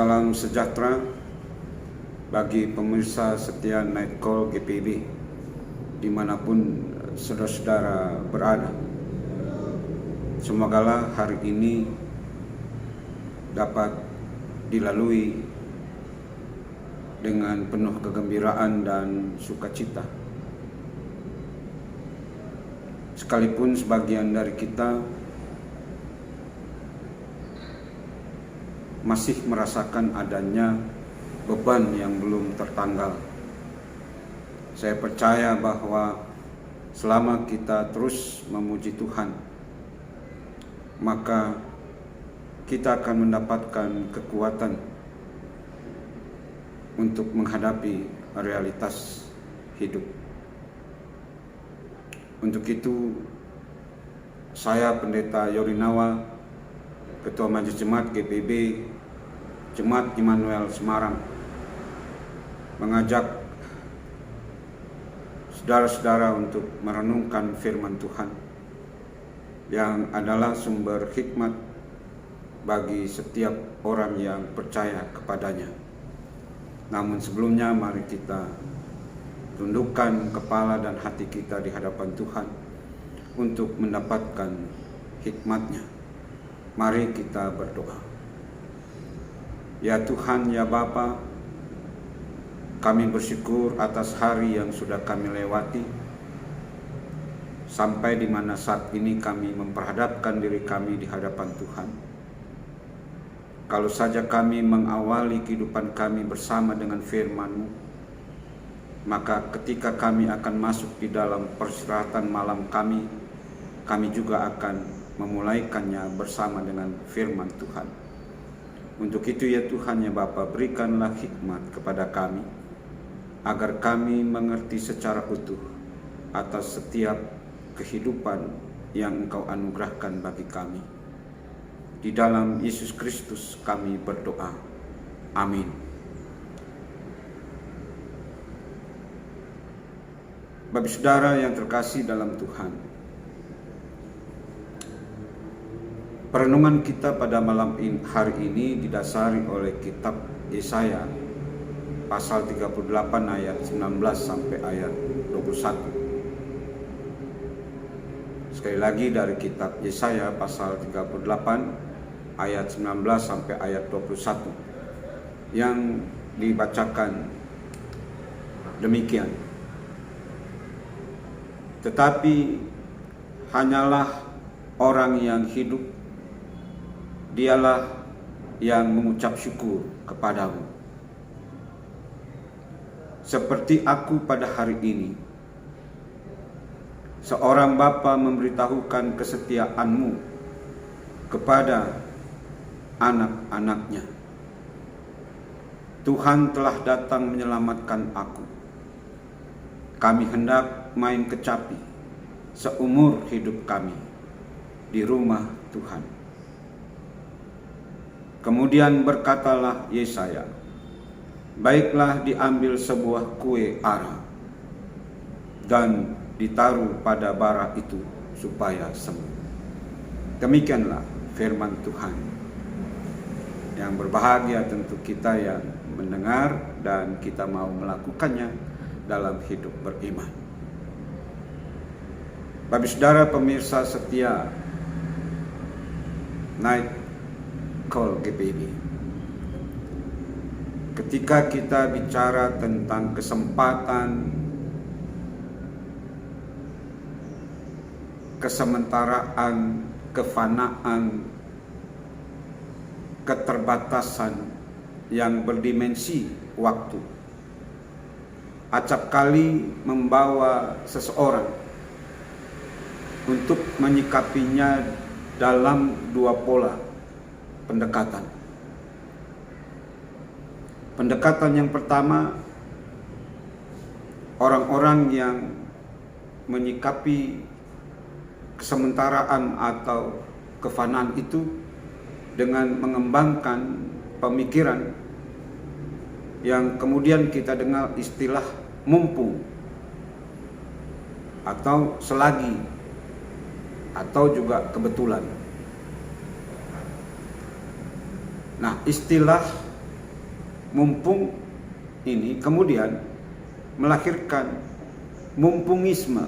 Salam sejahtera bagi pemirsa setia Night Call GPIB dimanapun saudara-saudara berada. Semogalah hari ini dapat dilalui dengan penuh kegembiraan dan sukacita. Sekalipun sebagian dari kita masih merasakan adanya beban yang belum tertanggal. Saya percaya bahwa selama kita terus memuji Tuhan, maka kita akan mendapatkan kekuatan untuk menghadapi realitas hidup. Untuk itu, saya Pendeta Yorinawa, Ketua Majelis Jemaat GPIB Jemaat Immanuel Semarang, mengajak saudara-saudara untuk merenungkan firman Tuhan yang adalah sumber hikmat bagi setiap orang yang percaya kepadanya. Namun sebelumnya mari kita tundukkan kepala dan hati kita di hadapan Tuhan untuk mendapatkan hikmat-Nya. Mari kita berdoa. Ya Tuhan, ya Bapa, kami bersyukur atas hari yang sudah kami lewati, sampai di mana saat ini kami memperhadapkan diri kami di hadapan Tuhan. Kalau saja kami mengawali kehidupan kami bersama dengan firman-Mu, maka ketika kami akan masuk di dalam peristirahatan malam kami juga akan memulaikannya bersama dengan firman Tuhan. Untuk itu ya Tuhan, ya Bapa, berikanlah hikmat kepada kami, agar kami mengerti secara utuh atas setiap kehidupan yang Engkau anugerahkan bagi kami. Di dalam Yesus Kristus kami berdoa. Amin. Bapak saudara yang terkasih dalam Tuhan, perenungan kita pada malam hari ini didasari oleh kitab Yesaya pasal 38 ayat 19 sampai ayat 21. Sekali lagi dari kitab Yesaya pasal 38 ayat 19 sampai ayat 21 yang dibacakan demikian. Tetapi hanyalah orang yang hidup, dialah yang mengucap syukur kepadamu. Seperti aku pada hari ini, seorang bapa memberitahukan kesetiaan-Mu kepada anak-anaknya. Tuhan telah datang menyelamatkan aku. Kami hendak main kecapi seumur hidup kami di rumah Tuhan. Kemudian berkatalah Yesaya, baiklah diambil sebuah kue ara dan ditaruh pada bara itu supaya sembuh. Demikianlah firman Tuhan. Yang berbahagia tentu kita yang mendengar dan kita mau melakukannya dalam hidup beriman. Bapak saudara pemirsa setia Night Call GPIB, ketika kita bicara tentang kesempatan, kesementaraan, kefanaan, keterbatasan yang berdimensi waktu, acap kali membawa seseorang untuk menyikapinya dalam dua pola pendekatan. Pendekatan yang pertama, orang-orang yang menyikapi kesementaraan atau kefanaan itu dengan mengembangkan pemikiran yang kemudian kita dengar istilah mumpung atau selagi atau juga kebetulan. Nah, istilah Mumpung ini kemudian melahirkan mumpungisme,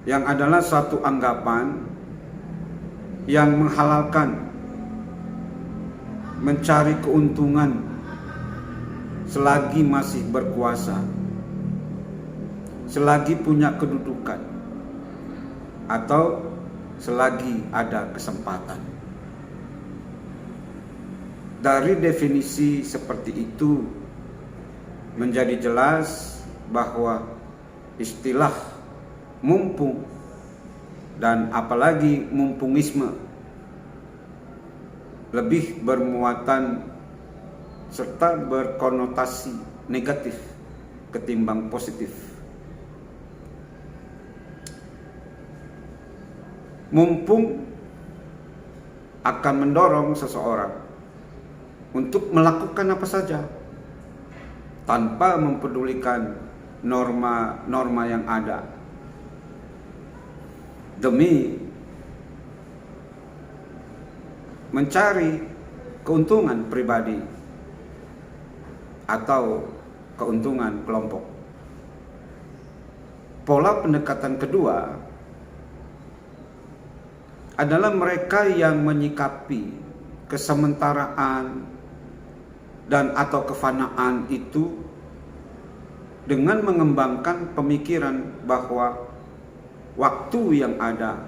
yang adalah suatu anggapan yang menghalalkan mencari keuntungan selagi masih berkuasa, selagi punya kedudukan, atau selagi ada kesempatan. Dari definisi seperti itu menjadi jelas bahwa istilah mumpung dan apalagi mumpungisme lebih bermuatan serta berkonotasi negatif ketimbang positif. Mumpung akan mendorong seseorang untuk melakukan apa saja tanpa mempedulikan norma-norma yang ada demi mencari keuntungan pribadi atau keuntungan kelompok. Pola pendekatan kedua adalah mereka yang menyikapi kesementaraan dan atau kefanaan itu dengan mengembangkan pemikiran bahwa waktu yang ada,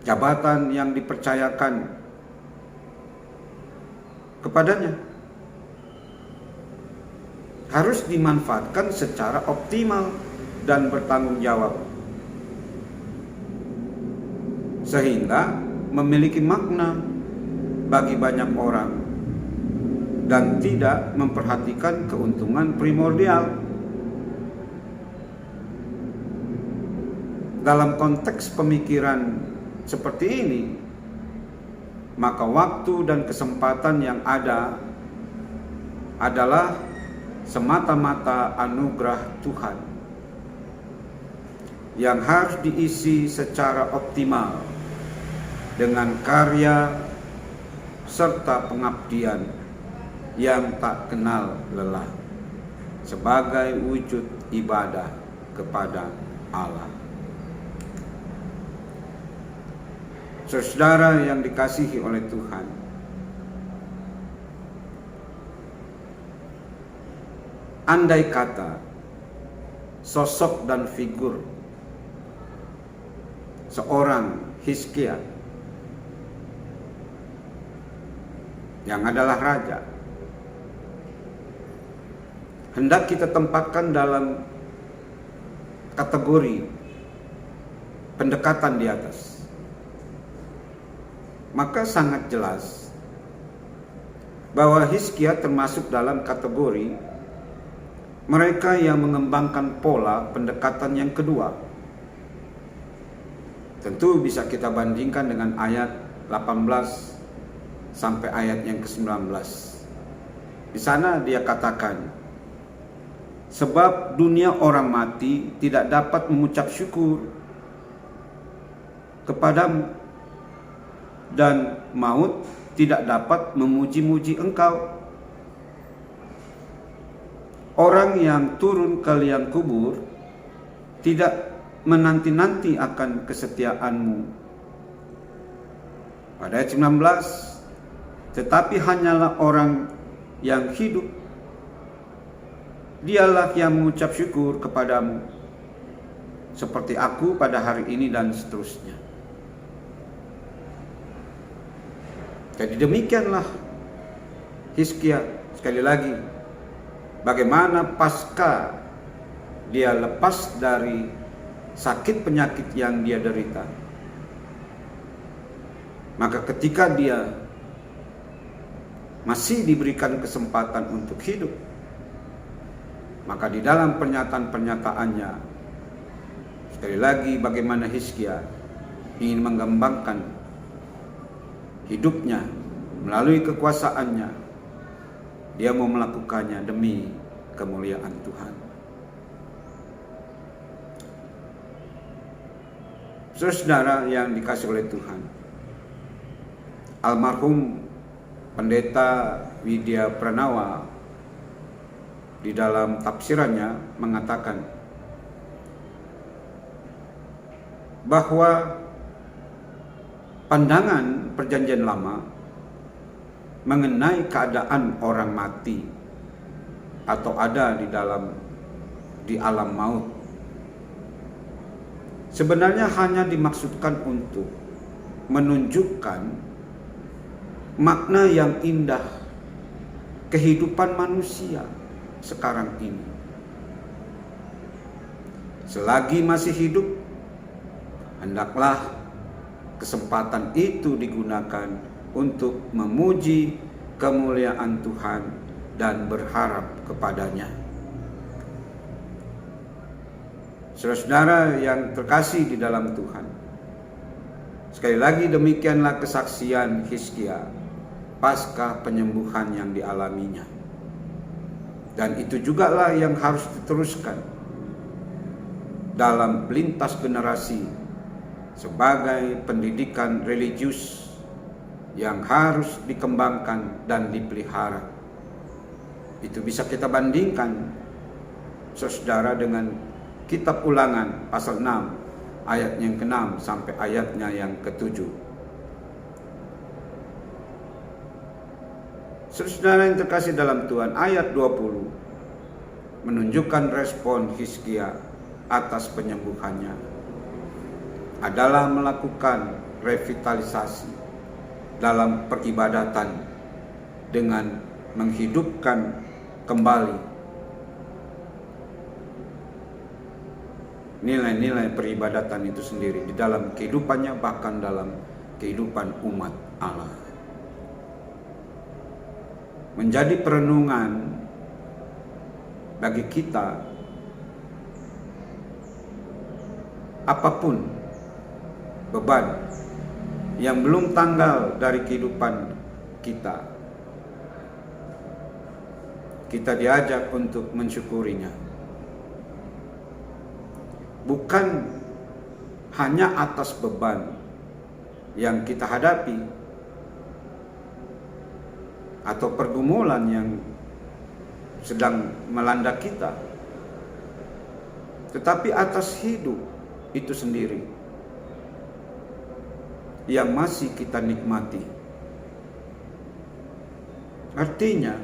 jabatan yang dipercayakan kepadanya harus dimanfaatkan secara optimal dan bertanggung jawab, sehingga memiliki makna bagi banyak orang dan tidak memperhatikan keuntungan primordial. Dalam konteks pemikiran seperti ini, maka waktu dan kesempatan yang ada adalah semata-mata anugerah Tuhan yang harus diisi secara optimal dengan karya serta pengabdian yang tak kenal lelah sebagai wujud ibadah kepada Allah. Saudara yang dikasihi oleh Tuhan, andai kata sosok dan figur seorang Hizkia yang adalah raja hendak kita tempatkan dalam kategori pendekatan di atas, maka sangat jelas bahwa Hizkia termasuk dalam kategori mereka yang mengembangkan pola pendekatan yang kedua. Tentu bisa kita bandingkan dengan ayat 18 sampai ayat yang ke-19. Di sana dia katakan, sebab dunia orang mati tidak dapat mengucap syukur kepadamu, dan maut tidak dapat memuji-muji engkau. Orang yang turun ke liang kubur tidak menanti-nanti akan kesetiaanmu. Pada ayat 19, tetapi hanyalah orang yang hidup, dialah yang mengucap syukur kepadamu, seperti aku pada hari ini, dan seterusnya. Jadi demikianlah Hizkia, sekali lagi, bagaimana pasca dia lepas dari sakit penyakit yang dia derita, maka ketika dia masih diberikan kesempatan untuk hidup, maka di dalam pernyataan-pernyataannya, sekali lagi bagaimana Hizkia ingin mengembangkan hidupnya melalui kekuasaannya, dia mau melakukannya demi kemuliaan Tuhan. Saudara yang dikasihi oleh Tuhan, almarhum Pendeta Widya Pranawa di dalam tafsirannya mengatakan bahwa pandangan Perjanjian Lama mengenai keadaan orang mati atau ada di alam maut sebenarnya hanya dimaksudkan untuk menunjukkan makna yang indah kehidupan manusia sekarang ini. Selagi masih hidup, hendaklah kesempatan itu digunakan untuk memuji kemuliaan Tuhan dan berharap kepadanya. Saudara-saudara yang terkasih di dalam Tuhan, sekali lagi demikianlah kesaksian Hizkia pasca penyembuhan yang dialaminya. Dan itu jugalah yang harus diteruskan dalam lintas generasi sebagai pendidikan religius yang harus dikembangkan dan dipelihara. Itu bisa kita bandingkan, saudara, dengan kitab Ulangan pasal 6 ayat yang ke-6 sampai ayatnya yang ke-7. Saudara yang terkasih dalam Tuhan, ayat 20 menunjukkan respon Hizkia atas penyembuhannya adalah melakukan revitalisasi dalam peribadatan dengan menghidupkan kembali nilai-nilai peribadatan itu sendiri di dalam kehidupannya, bahkan dalam kehidupan umat Allah. Menjadi perenungan bagi kita, apapun beban yang belum tanggal dari kehidupan kita, kita diajak untuk mensyukurinya. Bukan hanya atas beban yang kita hadapi atau pergumulan yang sedang melanda kita, tetapi atas hidup itu sendiri yang masih kita nikmati. Artinya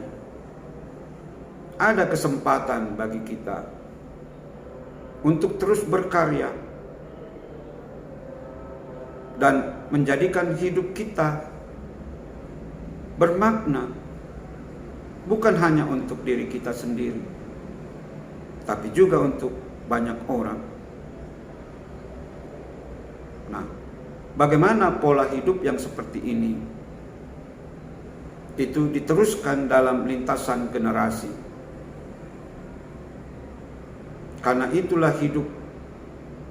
ada kesempatan bagi kita untuk terus berkarya dan menjadikan hidup kita bermakna, bukan hanya untuk diri kita sendiri, tapi juga untuk banyak orang. Nah, bagaimana pola hidup yang seperti ini itu diteruskan dalam lintasan generasi? Karena itulah hidup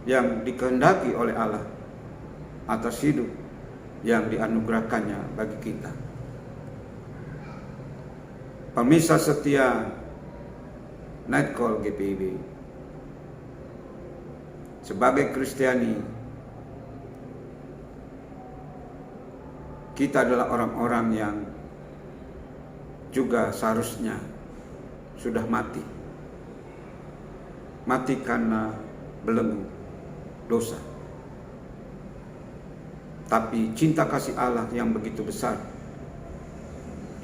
yang dikehendaki oleh Allah atas hidup yang dianugerahkannya bagi kita. Pemirsa setia Nightcall GPIB, sebagai Kristiani, kita adalah orang-orang yang juga seharusnya sudah mati. Mati karena belenggu dosa. Tapi cinta kasih Allah yang begitu besar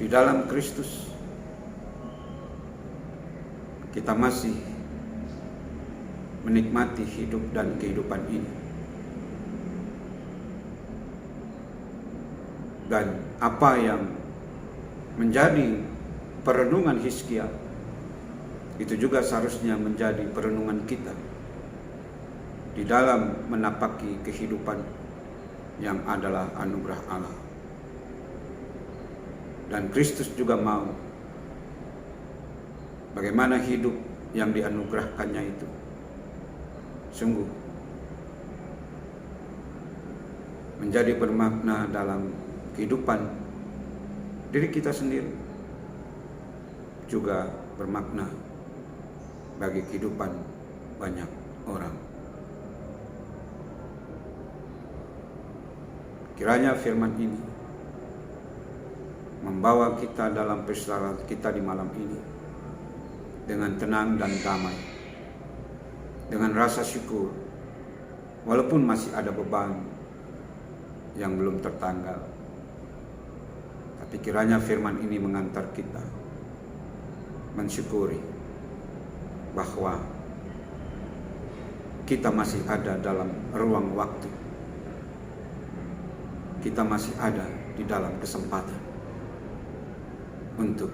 di dalam Kristus, kita masih menikmati hidup dan kehidupan ini. Dan apa yang menjadi perenungan Hizkia itu juga seharusnya menjadi perenungan kita di dalam menapaki kehidupan yang adalah anugerah Allah. Dan Kristus juga mau bagaimana hidup yang dianugerahkannya itu sungguh menjadi bermakna dalam kehidupan diri kita sendiri, juga bermakna bagi kehidupan banyak orang. Kiranya firman ini membawa kita dalam perjalanan kita di malam ini dengan tenang dan damai, dengan rasa syukur, walaupun masih ada beban yang belum tertanggal. Tapi kiranya firman ini mengantar kita mensyukuri bahwa kita masih ada dalam ruang waktu, kita masih ada di dalam kesempatan untuk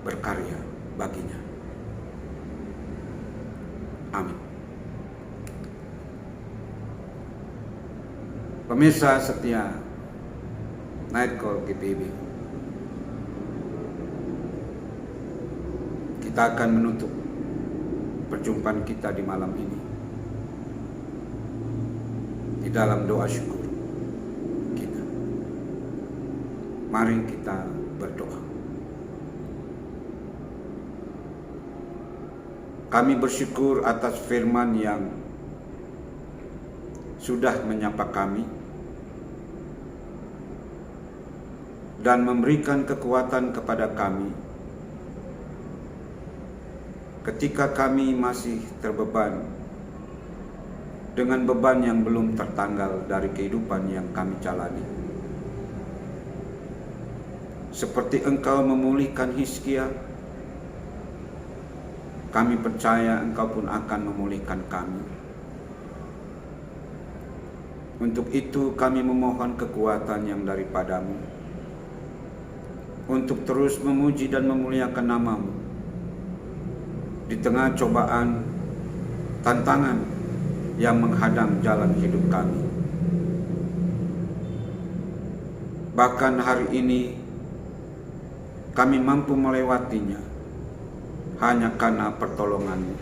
berkarya baginya. Amin. Pemirsa setia Night Call GPIB, kita akan menutup perjumpaan kita di malam ini di dalam doa syukur kita. Mari kita berdoa. Kami bersyukur atas firman yang sudah menyapa kami dan memberikan kekuatan kepada kami ketika kami masih terbeban dengan beban yang belum tertanggal dari kehidupan yang kami jalani. Seperti Engkau memulihkan Hizkia, kami percaya Engkau pun akan memulihkan kami. Untuk itu kami memohon kekuatan yang daripada-Mu untuk terus memuji dan memuliakan nama-Mu di tengah cobaan, tantangan yang menghadang jalan hidup kami. Bahkan hari ini kami mampu melewatinya hanya karena pertolongan-Mu.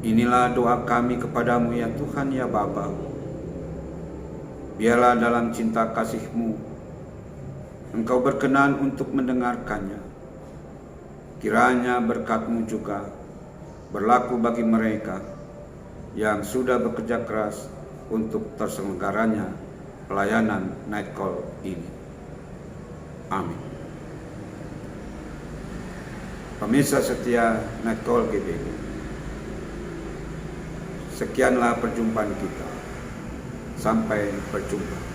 Inilah doa kami kepadamu ya Tuhan ya Bapa. Biarlah dalam cinta kasih-Mu Engkau berkenan untuk mendengarkannya. Kiranya berkat-Mu juga berlaku bagi mereka yang sudah bekerja keras untuk terselenggaranya pelayanan Night Call ini. Amin. Pemirsa setia Night Call GPIB, sekianlah perjumpaan kita. Sampai berjumpa.